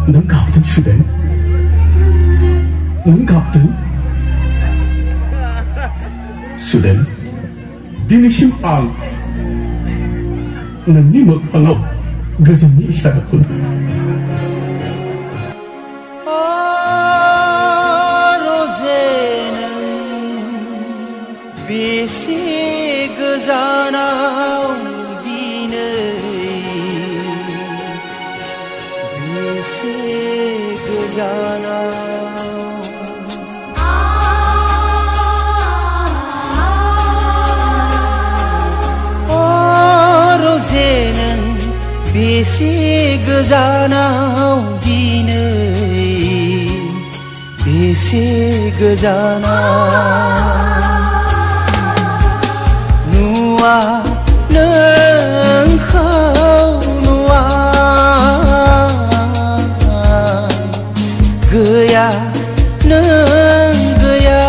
nang kapten sudah, nang kapten sudah, dinisim ang nanimag pangaw gazan ni isyarat ko. Besi gazanau dinai, besi gazanau. Oh rozenen besi gazanau dinai, besi gazanau. Nâng khâu nua gaya nâng gaya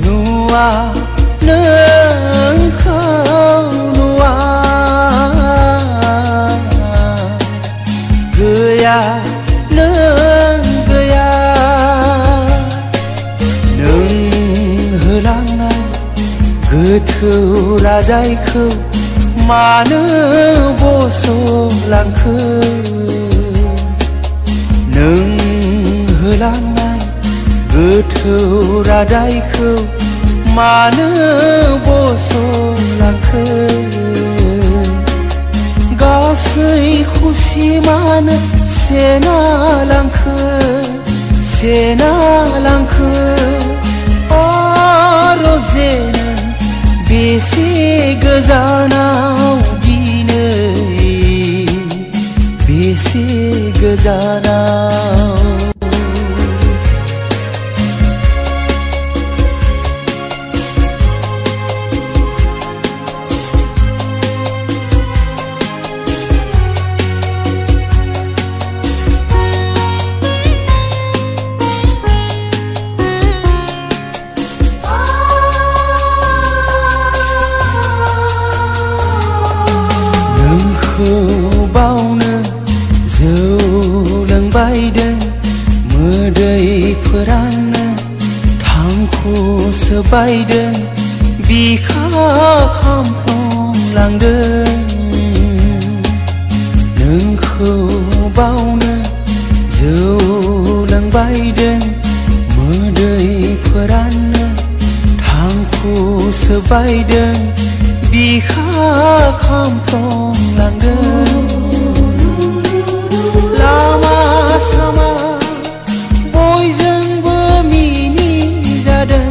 nua nâng khâu nua gaya nâng gaya nâng helang gothौ radaiखौ मानो बस'लांखो नों होलांनाय गोथौ रादाइखौ मानो बस'लांखो गासै खुसिमानो सेना लांखो rozenen besi gazanau dinai, besi gazanau. बावनो जौ लोंबायदों मोदैफोरानो थांखुसो बायदों बिखा खामफ्लंलांदों नोंखौ बावनो जौ लोंबायदों मोदैफोरानो थांखुसो बायदों बिखा खामफ्लंलांदों लामा सामा बयजोंबो मिनिजादों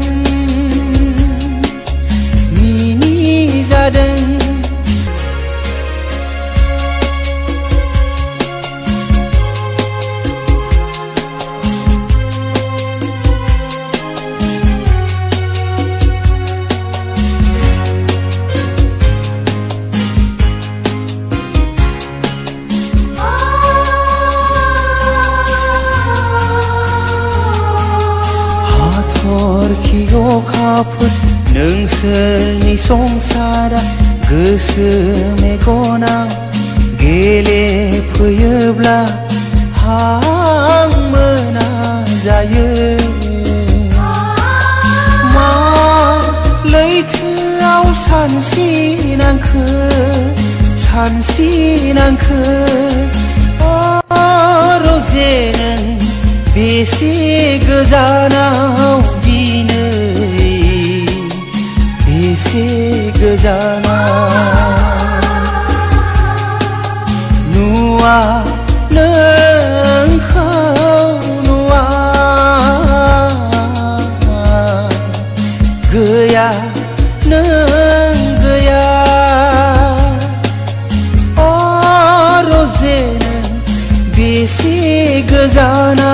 अखाफोर नोंसोरनि संसारा गोसो मेगनाव गेलेफैयोब्ला हां मोना जायो मा लैथोआव सानस्रिनांखो rozenen बेसे गोजानाव बेसे गोजानाव नुवा नोंखौ नुवा गैया नों गैया rozenen बेसे गोजानाव